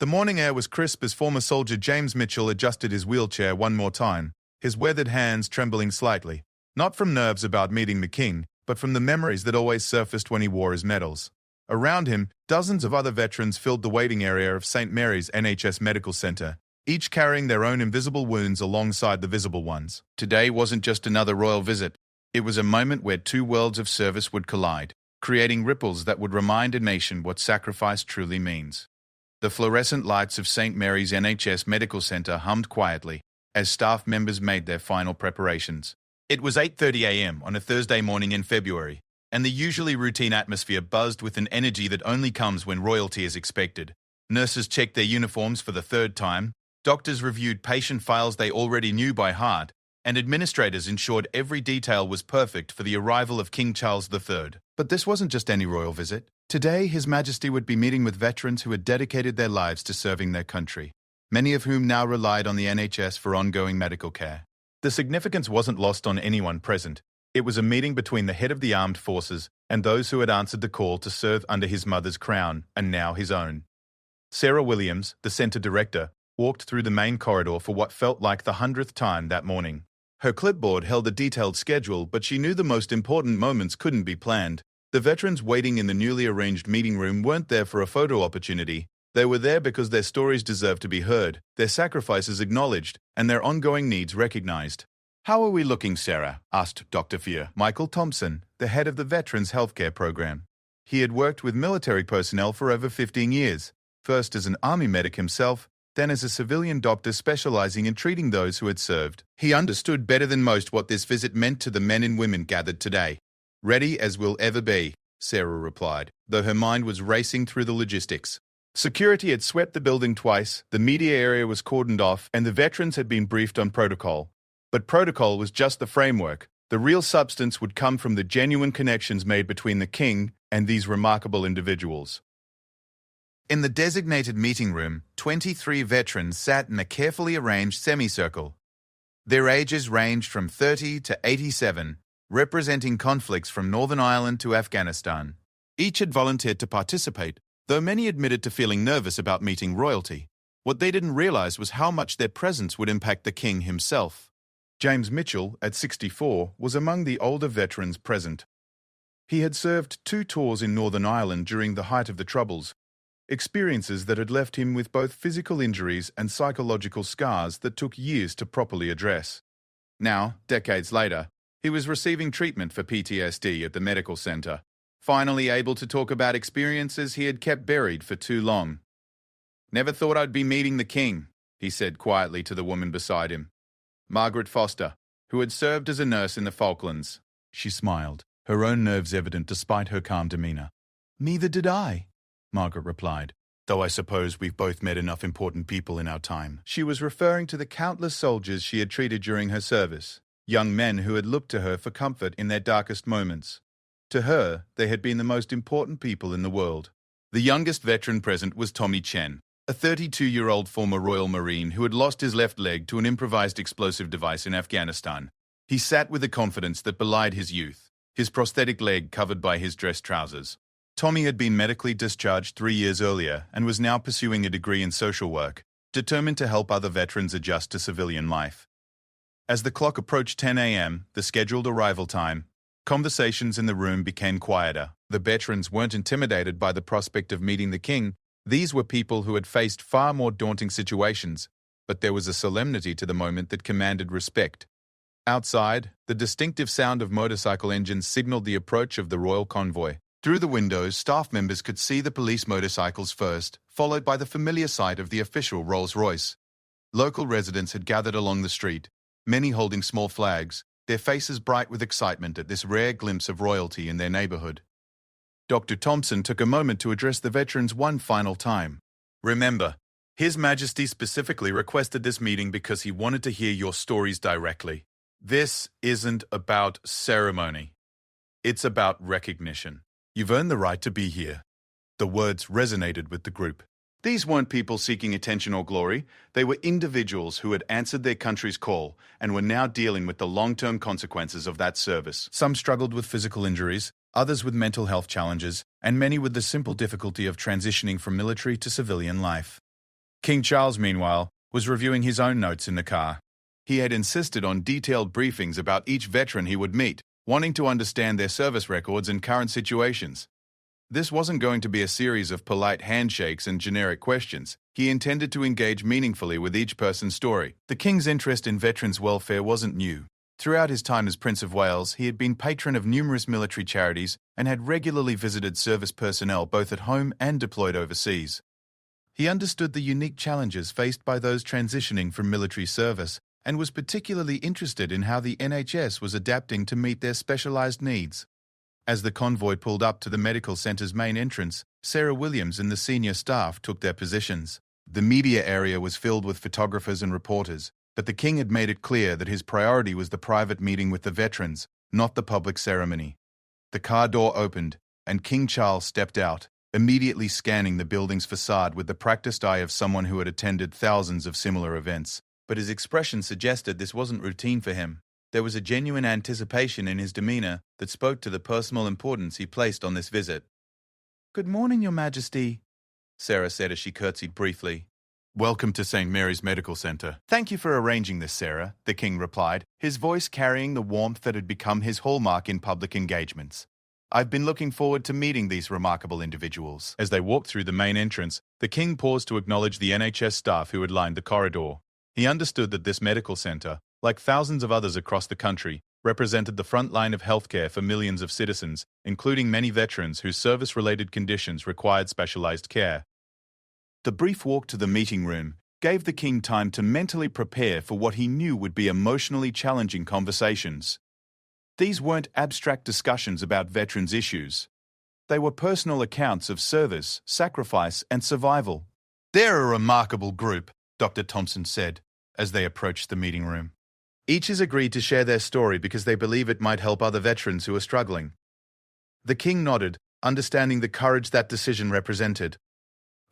The morning air was crisp as former soldier James Mitchell adjusted his wheelchair one more time, his weathered hands trembling slightly, not from nerves about meeting the king, but from the memories that always surfaced when he wore his medals. Around him, dozens of other veterans filled the waiting area of St. Mary's NHS Medical Centre, each carrying their own invisible wounds alongside the visible ones. Today wasn't just another royal visit. It was a moment where two worlds of service would collide, creating ripples that would remind a nation what sacrifice truly means. The fluorescent lights of St. Mary's NHS Medical Centre hummed quietly as staff members made their final preparations. It was 8:30 a.m. on a Thursday morning in February, and the usually routine atmosphere buzzed with an energy that only comes when royalty is expected. Nurses checked their uniforms for the third time, doctors reviewed patient files they already knew by heart, and administrators ensured every detail was perfect for the arrival of King Charles III. But this wasn't just any royal visit. Today, His Majesty would be meeting with veterans who had dedicated their lives to serving their country, many of whom now relied on the NHS for ongoing medical care. The significance wasn't lost on anyone present. It was a meeting between the head of the armed forces and those who had answered the call to serve under his mother's crown, and now his own. Sarah Williams, the centre director, walked through the main corridor for what felt like the 100th time that morning. Her clipboard held a detailed schedule, but she knew the most important moments couldn't be planned. The veterans waiting in the newly arranged meeting room weren't there for a photo opportunity. They were there because their stories deserved to be heard, their sacrifices acknowledged, and their ongoing needs recognized. "How are we looking, Sarah?" asked Dr. Fear, Michael Thompson, the head of the Veterans Healthcare Program. He had worked with military personnel for over 15 years, first as an army medic himself, then as a civilian doctor specializing in treating those who had served. He understood better than most what this visit meant to the men and women gathered today. "Ready as we'll ever be," Sarah replied, though her mind was racing through the logistics. Security had swept the building twice, the media area was cordoned off, and the veterans had been briefed on protocol. But protocol was just the framework. The real substance would come from the genuine connections made between the king and these remarkable individuals. In the designated meeting room, 23 veterans sat in a carefully arranged semicircle. Their ages ranged from 30 to 87, representing conflicts from Northern Ireland to Afghanistan. Each had volunteered to participate, though many admitted to feeling nervous about meeting royalty. What they didn't realize was how much their presence would impact the king himself. James Mitchell, at 64, was among the older veterans present. He had served 2 tours in Northern Ireland during the height of the Troubles, experiences that had left him with both physical injuries and psychological scars that took years to properly address. Now, decades later, he was receiving treatment for PTSD at the medical centre, finally able to talk about experiences he had kept buried for too long. "Never thought I'd be meeting the king," he said quietly to the woman beside him, Margaret Foster, who had served as a nurse in the Falklands. She smiled, her own nerves evident despite her calm demeanour. "Neither did I," Margaret replied, "though I suppose we've both met enough important people in our time." She was referring to the countless soldiers she had treated during her service, young men who had looked to her for comfort in their darkest moments. To her, they had been the most important people in the world. The youngest veteran present was Tommy Chen, a 32-year-old former Royal Marine who had lost his left leg to an improvised explosive device in Afghanistan. He sat with a confidence that belied his youth, his prosthetic leg covered by his dress trousers. Tommy had been medically discharged 3 years earlier and was now pursuing a degree in social work, determined to help other veterans adjust to civilian life. As the clock approached 10 a.m., the scheduled arrival time, conversations in the room became quieter. The veterans weren't intimidated by the prospect of meeting the king. These were people who had faced far more daunting situations, but there was a solemnity to the moment that commanded respect. Outside, the distinctive sound of motorcycle engines signaled the approach of the royal convoy. Through the windows, staff members could see the police motorcycles first, followed by the familiar sight of the official Rolls-Royce. Local residents had gathered along the street, many holding small flags, their faces bright with excitement at this rare glimpse of royalty in their neighborhood. Dr. Thompson took a moment to address the veterans one final time. "Remember, His Majesty specifically requested this meeting because he wanted to hear your stories directly. This isn't about ceremony. It's about recognition. You've earned the right to be here." The words resonated with the group. These weren't people seeking attention or glory. They were individuals who had answered their country's call and were now dealing with the long-term consequences of that service. Some struggled with physical injuries, others with mental health challenges, and many with the simple difficulty of transitioning from military to civilian life. King Charles, meanwhile, was reviewing his own notes in the car. He had insisted on detailed briefings about each veteran he would meet, wanting to understand their service records and current situations. This wasn't going to be a series of polite handshakes and generic questions. He intended to engage meaningfully with each person's story. The king's interest in veterans' welfare wasn't new. Throughout his time as Prince of Wales, he had been patron of numerous military charities and had regularly visited service personnel both at home and deployed overseas. He understood the unique challenges faced by those transitioning from military service and was particularly interested in how the NHS was adapting to meet their specialised needs. As the convoy pulled up to the medical centre's main entrance, Sarah Williams and the senior staff took their positions. The media area was filled with photographers and reporters, but the king had made it clear that his priority was the private meeting with the veterans, not the public ceremony. The car door opened, and King Charles stepped out, immediately scanning the building's facade with the practiced eye of someone who had attended thousands of similar events. But his expression suggested this wasn't routine for him. There was a genuine anticipation in his demeanour that spoke to the personal importance he placed on this visit. "Good morning, Your Majesty," Sarah said as she curtsied briefly. "Welcome to St. Mary's Medical Centre." "Thank you for arranging this, Sarah," the king replied, his voice carrying the warmth that had become his hallmark in public engagements. "I've been looking forward to meeting these remarkable individuals." As they walked through the main entrance, the king paused to acknowledge the NHS staff who had lined the corridor. He understood that this medical centre, like thousands of others across the country, represented the front line of healthcare for millions of citizens, including many veterans whose service-related conditions required specialised care. The brief walk to the meeting room gave the king time to mentally prepare for what he knew would be emotionally challenging conversations. These weren't abstract discussions about veterans' issues. They were personal accounts of service, sacrifice, and survival. "They're a remarkable group," Dr. Thompson said, as they approached the meeting room. "Each has agreed to share their story because they believe it might help other veterans who are struggling." The king nodded, understanding the courage that decision represented.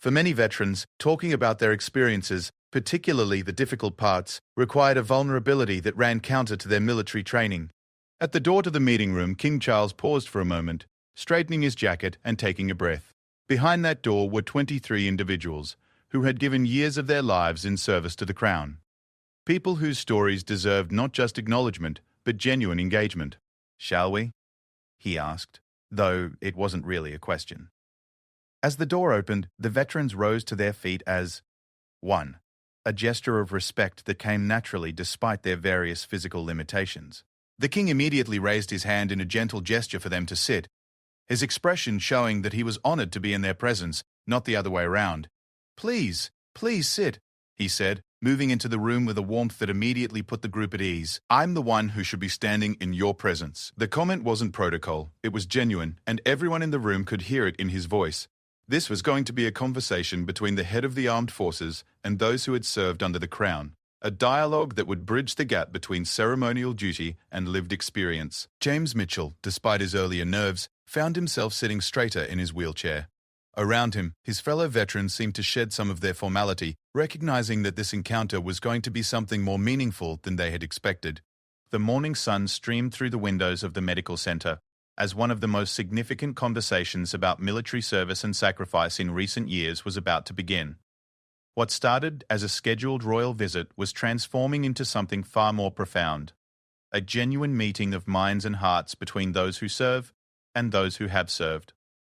For many veterans, talking about their experiences, particularly the difficult parts, required a vulnerability that ran counter to their military training. At the door to the meeting room, King Charles paused for a moment, straightening his jacket and taking a breath. Behind that door were 23 individuals who had given years of their lives in service to the crown. People whose stories deserved not just acknowledgement, but genuine engagement. "Shall we?" he asked, though it wasn't really a question. As the door opened, the veterans rose to their feet as one, a gesture of respect that came naturally despite their various physical limitations. The king immediately raised his hand in a gentle gesture for them to sit, his expression showing that he was honored to be in their presence, not the other way around. Please sit," he said, moving into the room with a warmth that immediately put the group at ease. "I'm the one who should be standing in your presence." The comment wasn't protocol, it was genuine, and everyone in the room could hear it in his voice. This was going to be a conversation between the head of the armed forces and those who had served under the crown, a dialogue that would bridge the gap between ceremonial duty and lived experience. James Mitchell, despite his earlier nerves, found himself sitting straighter in his wheelchair. Around him, his fellow veterans seemed to shed some of their formality, recognizing that this encounter was going to be something more meaningful than they had expected. The morning sun streamed through the windows of the medical centre, as one of the most significant conversations about military service and sacrifice in recent years was about to begin. What started as a scheduled royal visit was transforming into something far more profound, a genuine meeting of minds and hearts between those who serve and those who have served.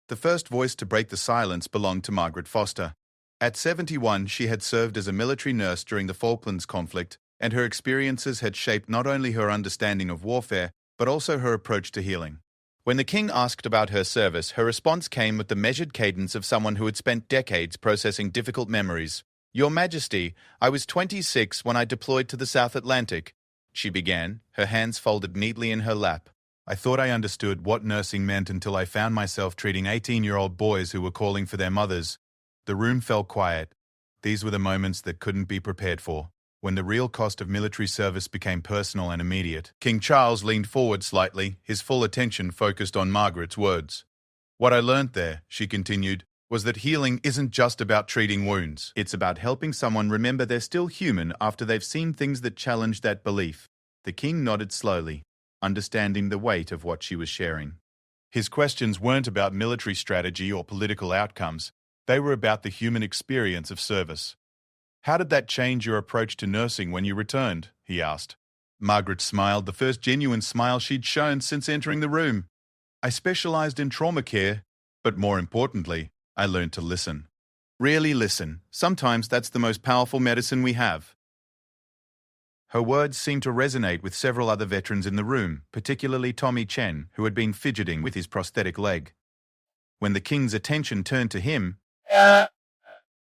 The first voice to break the silence belonged to Margaret Foster. At 71, she had served as a military nurse during the Falklands conflict, and her experiences had shaped not only her understanding of warfare, but also her approach to healing. When the king asked about her service, her response came with the measured cadence of someone who had spent decades processing difficult memories. "Your Majesty, I was 26 when I deployed to the South Atlantic," she began, her hands folded neatly in her lap. "I thought I understood what nursing meant until I found myself treating 18-year-old boys who were calling for their mothers." The room fell quiet. These were the moments that couldn't be prepared for, when the real cost of military service became personal and immediate. King Charles leaned forward slightly, his full attention focused on Margaret's words. "What I learnt there," she continued, "was that healing isn't just about treating wounds. It's about helping someone remember they're still human after they've seen things that challenge that belief." The king nodded slowly, understanding the weight of what she was sharing. His questions weren't about military strategy or political outcomes. They were about the human experience of service. How did that change your approach to nursing when you returned? He asked. Margaret smiled, the first genuine smile she'd shown since entering the room. I specialized in trauma care, but more importantly, I learned to listen. Really listen. Sometimes that's the most powerful medicine we have. Her words seemed to resonate with several other veterans in the room, particularly Tommy Chen, who had been fidgeting with his prosthetic leg. When the king's attention turned to him,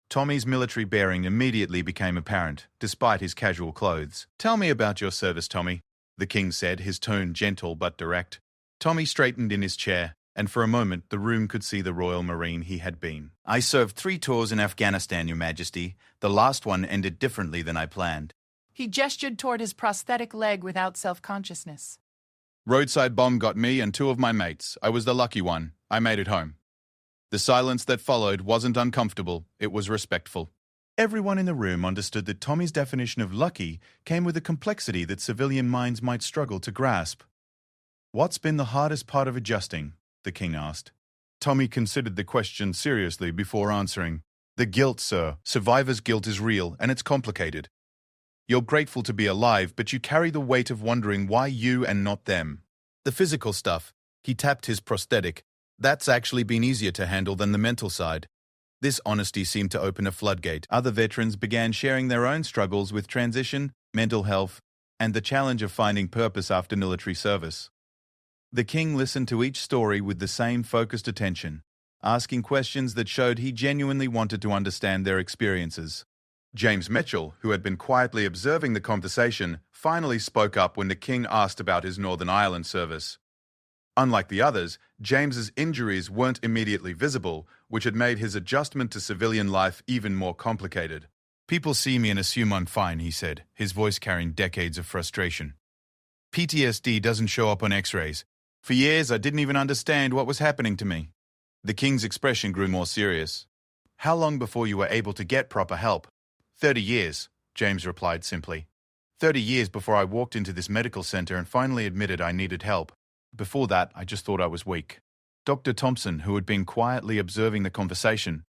Tommy's military bearing immediately became apparent, despite his casual clothes. "Tell me about your service, Tommy," the king said, his tone gentle but direct. Tommy straightened in his chair, and for a moment the room could see the Royal Marine he had been. "I served 3 tours in Afghanistan, Your Majesty. The last one ended differently than I planned." He gestured toward his prosthetic leg without self-consciousness. "Roadside bomb got me and 2 of my mates. I was the lucky one. I made it home." The silence that followed wasn't uncomfortable, it was respectful. Everyone in the room understood that Tommy's definition of lucky came with a complexity that civilian minds might struggle to grasp. "What's been the hardest part of adjusting?" the king asked. Tommy considered the question seriously before answering. "The guilt, sir. Survivor's guilt is real, and it's complicated. You're grateful to be alive, but you carry the weight of wondering why you and not them. The physical stuff," he tapped his prosthetic, "that's actually been easier to handle than the mental side." This honesty seemed to open a floodgate. Other veterans began sharing their own struggles with transition, mental health, and the challenge of finding purpose after military service. The king listened to each story with the same focused attention, asking questions that showed he genuinely wanted to understand their experiences. James Mitchell, who had been quietly observing the conversation, finally spoke up when the king asked about his Northern Ireland service. Unlike the others, James's injuries weren't immediately visible, which had made his adjustment to civilian life even more complicated. "People see me and assume I'm fine," he said, his voice carrying decades of frustration. "PTSD doesn't show up on x-rays. For years, I didn't even understand what was happening to me." The king's expression grew more serious. "How long before you were able to get proper help?" 30 years, James replied simply. 30 years before I walked into this medical center and finally admitted I needed help. Before that, I just thought I was weak." Dr. Thompson, who had been quietly observing the conversation,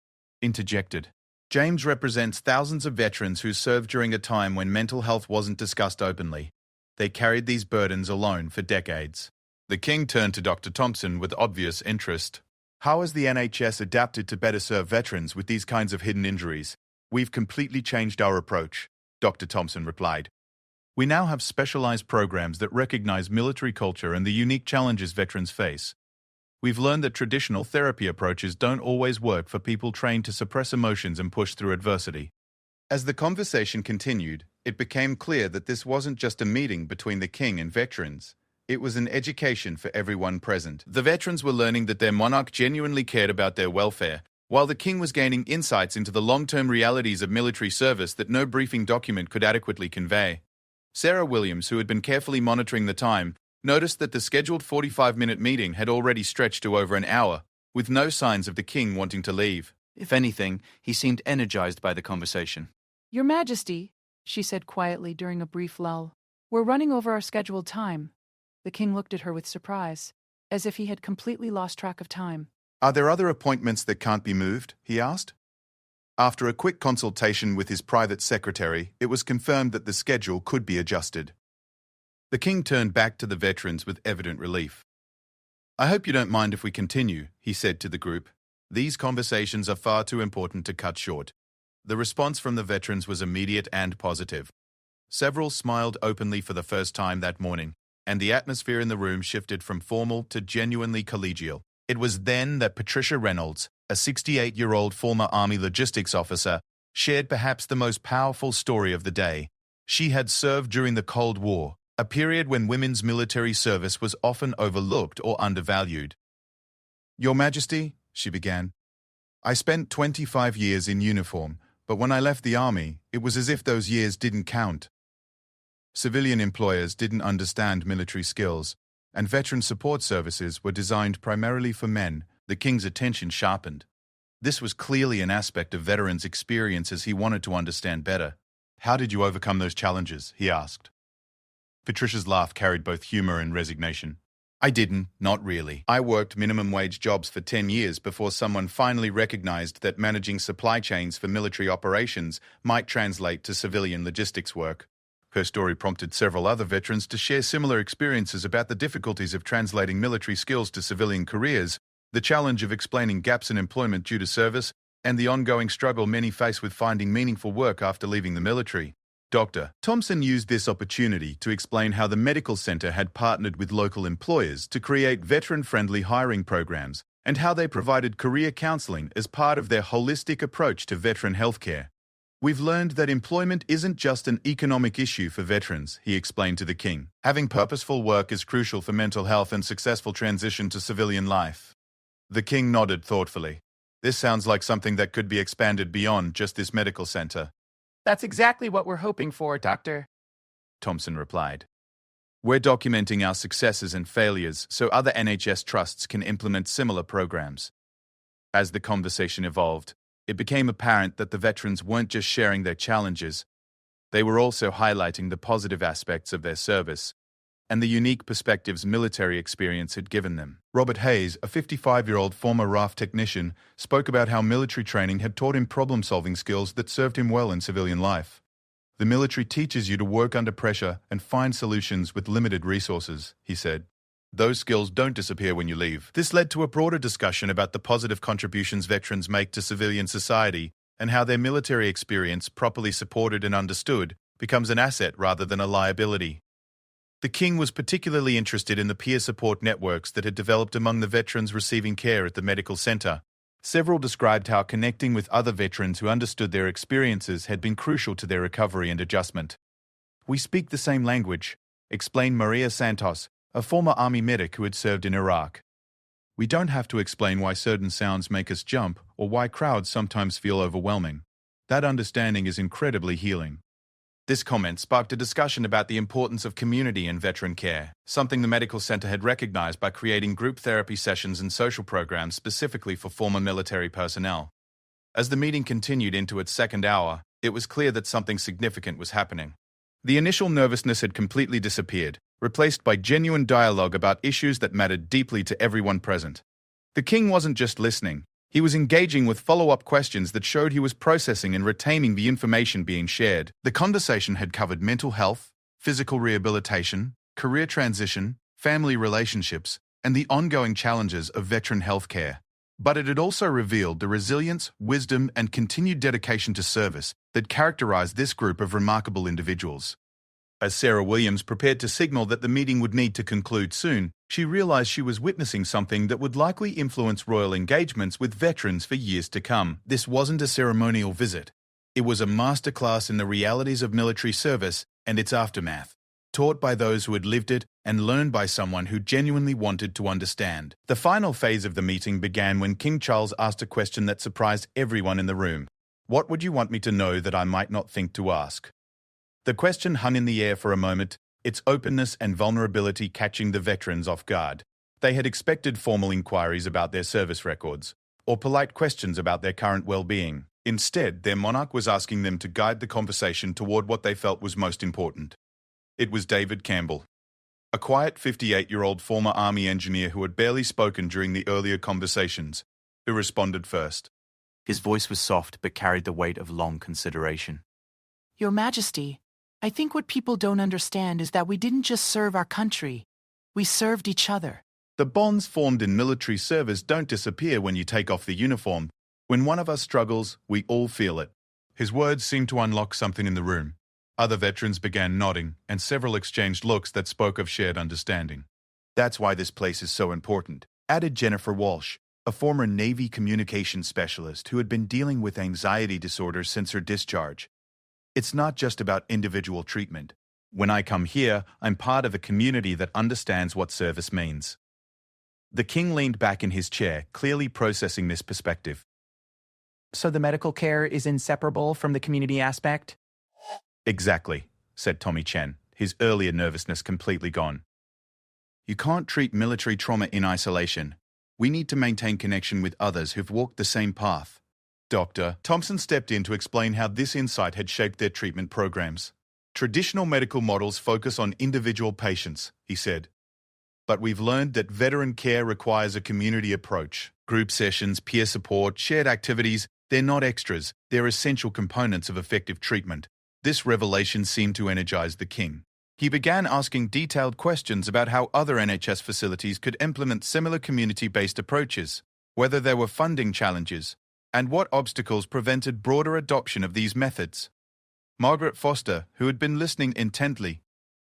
interjected. "James represents thousands of veterans who served during a time when mental health wasn't discussed openly. They carried these burdens alone for decades." The king turned to Dr. Thompson with obvious interest. "How has the NHS adapted to better serve veterans with these kinds of hidden injuries?" "We've completely changed our approach," Dr. Thompson replied. "We now have specialized programs that recognize military culture and the unique challenges veterans face. We've learned that traditional therapy approaches don't always work for people trained to suppress emotions and push through adversity." As the conversation continued, it became clear that this wasn't just a meeting between the king and veterans. It was an education for everyone present. The veterans were learning that their monarch genuinely cared about their welfare, while the king was gaining insights into the long-term realities of military service that no briefing document could adequately convey. Sarah Williams, who had been carefully monitoring the time, noticed that the scheduled 45-minute meeting had already stretched to over an hour, with no signs of the king wanting to leave. If anything, he seemed energized by the conversation. "Your Majesty," she said quietly during a brief lull, "we're running over our scheduled time." The king looked at her with surprise, as if he had completely lost track of time. "Are there other appointments that can't be moved?" he asked. After a quick consultation with his private secretary, it was confirmed that the schedule could be adjusted. The king turned back to the veterans with evident relief. "I hope you don't mind if we continue," he said to the group. "These conversations are far too important to cut short." The response from the veterans was immediate and positive. Several smiled openly for the first time that morning, and the atmosphere in the room shifted from formal to genuinely collegial. It was then that Patricia Reynolds, a 68-year-old former Army logistics officer, shared perhaps the most powerful story of the day. She had served during the Cold War, a period when women's military service was often overlooked or undervalued. "Your Majesty," she began, "I spent 25 years in uniform, but when I left the Army, it was as if those years didn't count. Civilian employers didn't understand military skills, and veteran support services were designed primarily for men." The king's attention sharpened. This was clearly an aspect of veterans' experiences he wanted to understand better. "How did you overcome those challenges?" he asked. Patricia's laugh carried both humor and resignation. I didn't, not really. I worked minimum wage jobs for 10 years before someone finally recognized that managing supply chains for military operations might translate to civilian logistics work. Her story prompted several other veterans to share similar experiences about the difficulties of translating military skills to civilian careers, the challenge of explaining gaps in employment due to service, and the ongoing struggle many face with finding meaningful work after leaving the military. Dr. Thompson used this opportunity to explain how the medical center had partnered with local employers to create veteran-friendly hiring programs and how they provided career counseling as part of their holistic approach to veteran healthcare. We've learned that employment isn't just an economic issue for veterans, he explained to the king. Having purposeful work is crucial for mental health and successful transition to civilian life. The king nodded thoughtfully. This sounds like something that could be expanded beyond just this medical center. That's exactly what we're hoping for, Doctor, Thompson replied. We're documenting our successes and failures so other NHS trusts can implement similar programs. As the conversation evolved, it became apparent that the veterans weren't just sharing their challenges, they were also highlighting the positive aspects of their service and the unique perspectives military experience had given them. Robert Hayes, a 55-year-old former RAF technician, spoke about how military training had taught him problem-solving skills that served him well in civilian life. The military teaches you to work under pressure and find solutions with limited resources, he said. Those skills don't disappear when you leave. This led to a broader discussion about the positive contributions veterans make to civilian society and how their military experience, properly supported and understood, becomes an asset rather than a liability. The king was particularly interested in the peer support networks that had developed among the veterans receiving care at the medical center. Several described how connecting with other veterans who understood their experiences had been crucial to their recovery and adjustment. We speak the same language, explained Maria Santos, a former army medic who had served in Iraq. We don't have to explain why certain sounds make us jump or why crowds sometimes feel overwhelming. That understanding is incredibly healing. This comment sparked a discussion about the importance of community in veteran care, something the medical center had recognized by creating group therapy sessions and social programs specifically for former military personnel. As the meeting continued into its second hour, it was clear that something significant was happening. The initial nervousness had completely disappeared, replaced by genuine dialogue about issues that mattered deeply to everyone present. The king wasn't just listening. He was engaging with follow-up questions that showed he was processing and retaining the information being shared. The conversation had covered mental health, physical rehabilitation, career transition, family relationships, and the ongoing challenges of veteran healthcare. But it had also revealed the resilience, wisdom, and continued dedication to service that characterized this group of remarkable individuals. As Sarah Williams prepared to signal that the meeting would need to conclude soon, she realized she was witnessing something that would likely influence royal engagements with veterans for years to come. This wasn't a ceremonial visit. It was a masterclass in the realities of military service and its aftermath, taught by those who had lived it and learned by someone who genuinely wanted to understand. The final phase of the meeting began when King Charles asked a question that surprised everyone in the room. What would you want me to know that I might not think to ask? The question hung in the air for a moment, its openness and vulnerability catching the veterans off guard. They had expected formal inquiries about their service records, or polite questions about their current well-being. Instead, their monarch was asking them to guide the conversation toward what they felt was most important. It was David Campbell, a quiet 58-year-old former army engineer who had barely spoken during the earlier conversations, who responded first. His voice was soft but carried the weight of long consideration. Your Majesty, I think what people don't understand is that we didn't just serve our country. We served each other. The bonds formed in military service don't disappear when you take off the uniform. When one of us struggles, we all feel it. His words seemed to unlock something in the room. Other veterans began nodding, and several exchanged looks that spoke of shared understanding. That's why this place is so important, added Jennifer Walsh, a former Navy communications specialist who had been dealing with anxiety disorders since her discharge. It's not just about individual treatment. When I come here, I'm part of a community that understands what service means. The king leaned back in his chair, clearly processing this perspective. So the medical care is inseparable from the community aspect? Exactly, said Tommy Chen, his earlier nervousness completely gone. You can't treat military trauma in isolation. We need to maintain connection with others who've walked the same path. Dr. Thompson stepped in to explain how this insight had shaped their treatment programs. Traditional medical models focus on individual patients, he said. But we've learned that veteran care requires a community approach. Group sessions, peer support, shared activities, they're not extras, they're essential components of effective treatment. This revelation seemed to energize the king. He began asking detailed questions about how other NHS facilities could implement similar community-based approaches, whether there were funding challenges, and what obstacles prevented broader adoption of these methods. Margaret Foster, who had been listening intently,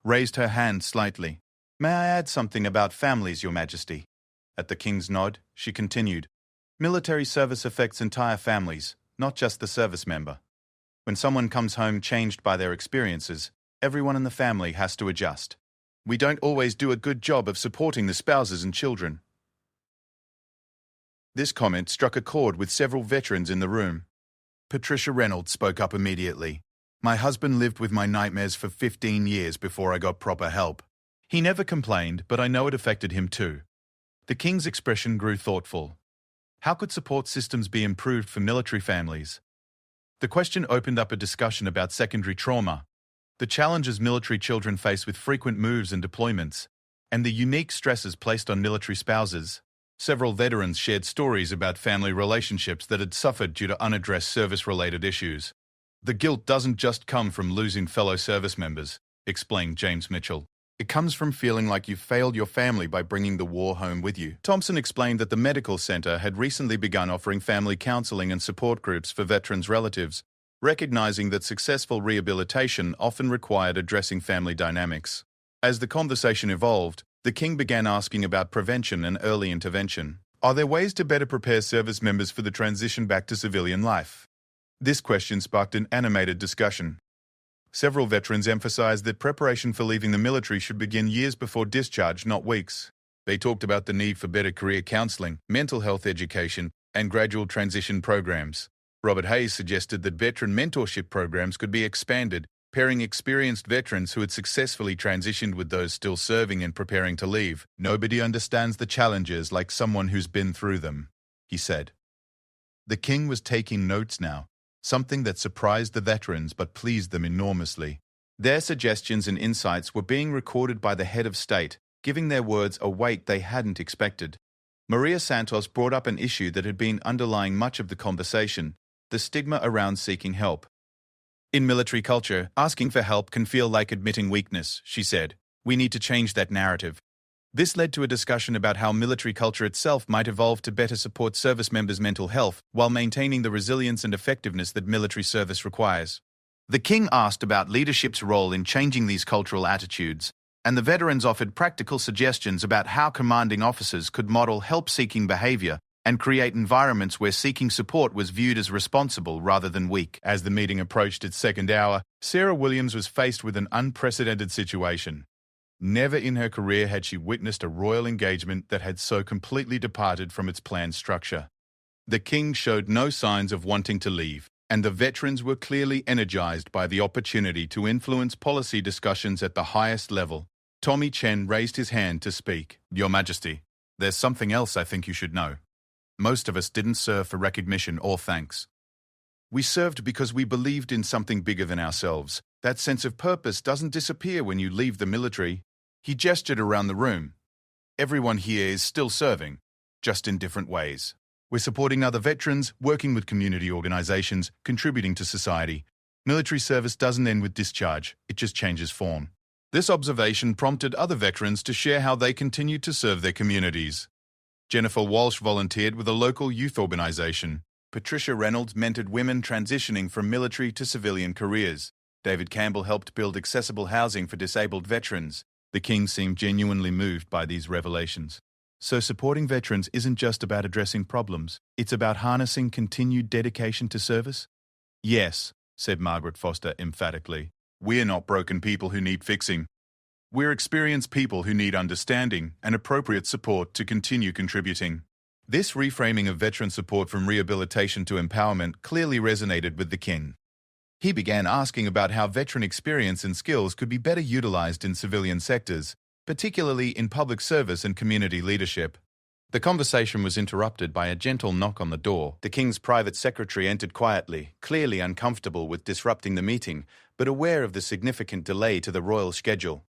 raised her hand slightly. "May I add something about families, Your Majesty?" At the king's nod, she continued, "Military service affects entire families, not just the service member. When someone comes home changed by their experiences, everyone in the family has to adjust. We don't always do a good job of supporting the spouses and children." This comment struck a chord with several veterans in the room. Patricia Reynolds spoke up immediately. "My husband lived with my nightmares for 15 years before I got proper help. He never complained, but I know it affected him too." The king's expression grew thoughtful. How could support systems be improved for military families? The question opened up a discussion about secondary trauma, the challenges military children face with frequent moves and deployments, and the unique stresses placed on military spouses. Several veterans shared stories about family relationships that had suffered due to unaddressed service-related issues. "The guilt doesn't just come from losing fellow service members," explained James Mitchell. "It comes from feeling like you failed your family by bringing the war home with you." Thompson explained that the medical center had recently begun offering family counseling and support groups for veterans' relatives, recognizing that successful rehabilitation often required addressing family dynamics. As the conversation evolved, the king began asking about prevention and early intervention. Are there ways to better prepare service members for the transition back to civilian life? This question sparked an animated discussion. Several veterans emphasized that preparation for leaving the military should begin years before discharge, not weeks. They talked about the need for better career counseling, mental health education, and gradual transition programs. Robert Hayes suggested that veteran mentorship programs could be expanded, pairing experienced veterans who had successfully transitioned with those still serving and preparing to leave. "Nobody understands the challenges like someone who's been through them," he said. The king was taking notes now, something that surprised the veterans but pleased them enormously. Their suggestions and insights were being recorded by the head of state, giving their words a weight they hadn't expected. Maria Santos brought up an issue that had been underlying much of the conversation: the stigma around seeking help. "In military culture, asking for help can feel like admitting weakness," she said. "We need to change that narrative." This led to a discussion about how military culture itself might evolve to better support service members' mental health while maintaining the resilience and effectiveness that military service requires. The king asked about leadership's role in changing these cultural attitudes, and the veterans offered practical suggestions about how commanding officers could model help-seeking behavior and create environments where seeking support was viewed as responsible rather than weak. As the meeting approached its second hour, Sarah Williams was faced with an unprecedented situation. Never in her career had she witnessed a royal engagement that had so completely departed from its planned structure. The king showed no signs of wanting to leave, and the veterans were clearly energized by the opportunity to influence policy discussions at the highest level. Tommy Chen raised his hand to speak. "Your Majesty, there's something else I think you should know. Most of us didn't serve for recognition or thanks. We served because we believed in something bigger than ourselves. That sense of purpose doesn't disappear when you leave the military." He gestured around the room. "Everyone here is still serving, just in different ways. We're supporting other veterans, working with community organizations, contributing to society. Military service doesn't end with discharge, it just changes form." This observation prompted other veterans to share how they continued to serve their communities. Jennifer Walsh volunteered with a local youth organization. Patricia Reynolds mentored women transitioning from military to civilian careers. David Campbell helped build accessible housing for disabled veterans. The king seemed genuinely moved by these revelations. So supporting veterans isn't just about addressing problems, it's about harnessing continued dedication to service? "Yes," said Margaret Foster emphatically. "We're not broken people who need fixing. We're experienced people who need understanding and appropriate support to continue contributing." This reframing of veteran support from rehabilitation to empowerment clearly resonated with the king. He began asking about how veteran experience and skills could be better utilized in civilian sectors, particularly in public service and community leadership. The conversation was interrupted by a gentle knock on the door. The king's private secretary entered quietly, clearly uncomfortable with disrupting the meeting, but aware of the significant delay to the royal schedule.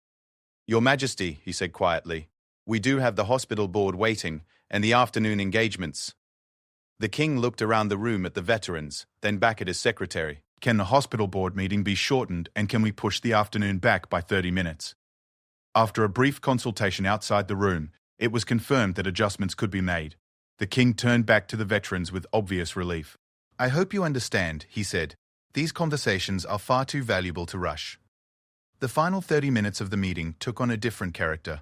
"Your Majesty," he said quietly, We do have the hospital board waiting, and the afternoon engagements. The king looked around the room at the veterans, then back at his secretary. Can the hospital board meeting be shortened, and can we push the afternoon back by 30 minutes? After a brief consultation outside the room, it was confirmed that adjustments could be made. The king turned back to the veterans with obvious relief. I hope you understand, he said. These conversations are far too valuable to rush. The final 30 minutes of the meeting took on a different character.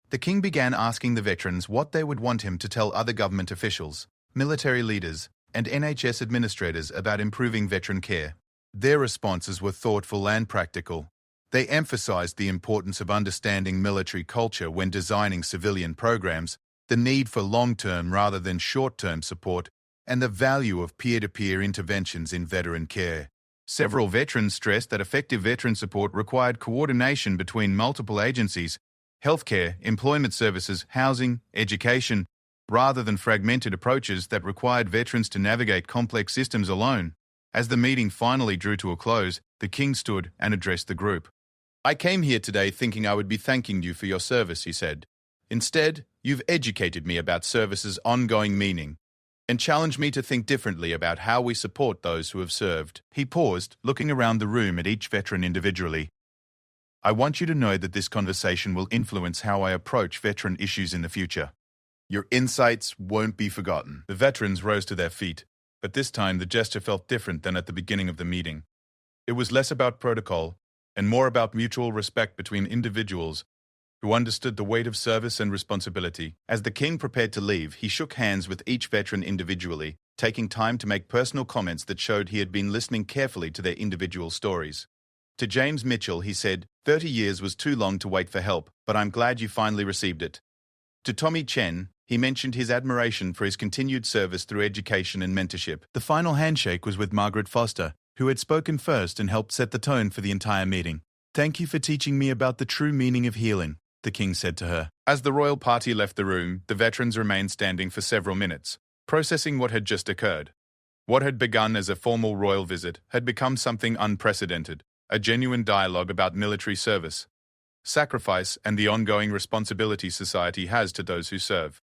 The king began asking the veterans what they would want him to tell other government officials, military leaders, and NHS administrators about improving veteran care. Their responses were thoughtful and practical. They emphasized the importance of understanding military culture when designing civilian programs, the need for long-term rather than short-term support, and the value of peer-to-peer interventions in veteran care. Several veterans stressed that effective veteran support required coordination between multiple agencies, healthcare, employment services, housing, education, rather than fragmented approaches that required veterans to navigate complex systems alone. As the meeting finally drew to a close, the king stood and addressed the group. I came here today thinking I would be thanking you for your service, he said. Instead, you've educated me about service's ongoing meaning and challenged me to think differently about how we support those who have served. He paused, looking around the room at each veteran individually. I want you to know that this conversation will influence how I approach veteran issues in the future. Your insights won't be forgotten. The veterans rose to their feet, but this time the gesture felt different than at the beginning of the meeting. It was less about protocol and more about mutual respect between individuals who understood the weight of service and responsibility. As the king prepared to leave, he shook hands with each veteran individually, taking time to make personal comments that showed he had been listening carefully to their individual stories. To James Mitchell, he said, 30 years was too long to wait for help, but I'm glad you finally received it. To Tommy Chen, he mentioned his admiration for his continued service through education and mentorship. The final handshake was with Margaret Foster, who had spoken first and helped set the tone for the entire meeting. Thank you for teaching me about the true meaning of healing, the king said to her. As the royal party left the room, the veterans remained standing for several minutes, processing what had just occurred. What had begun as a formal royal visit had become something unprecedented, a genuine dialogue about military service, sacrifice, and the ongoing responsibility society has to those who serve.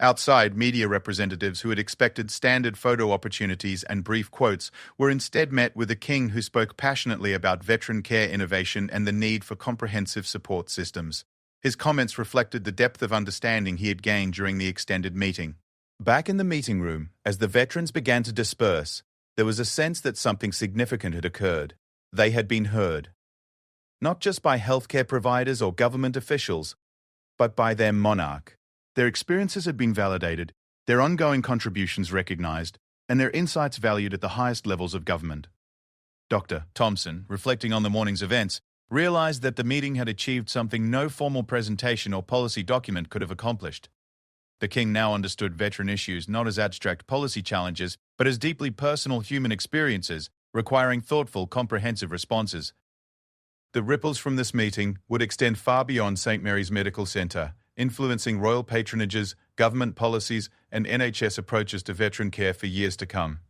Outside, media representatives who had expected standard photo opportunities and brief quotes were instead met with a king who spoke passionately about veteran care innovation and the need for comprehensive support systems. His comments reflected the depth of understanding he had gained during the extended meeting. Back in the meeting room, as the veterans began to disperse, there was a sense that something significant had occurred. They had been heard. Not just by healthcare providers or government officials, but by their monarch. Their experiences had been validated, their ongoing contributions recognized, and their insights valued at the highest levels of government. Dr. Thompson, reflecting on the morning's events, realized that the meeting had achieved something no formal presentation or policy document could have accomplished. The king now understood veteran issues not as abstract policy challenges, but as deeply personal human experiences, requiring thoughtful, comprehensive responses. The ripples from this meeting would extend far beyond St. Mary's Medical Centre, influencing royal patronages, government policies, and NHS approaches to veteran care for years to come.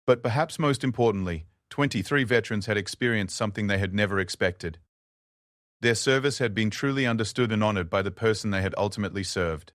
But perhaps most importantly, 23 veterans had experienced something they had never expected. Their service had been truly understood and honoured by the person they had ultimately served.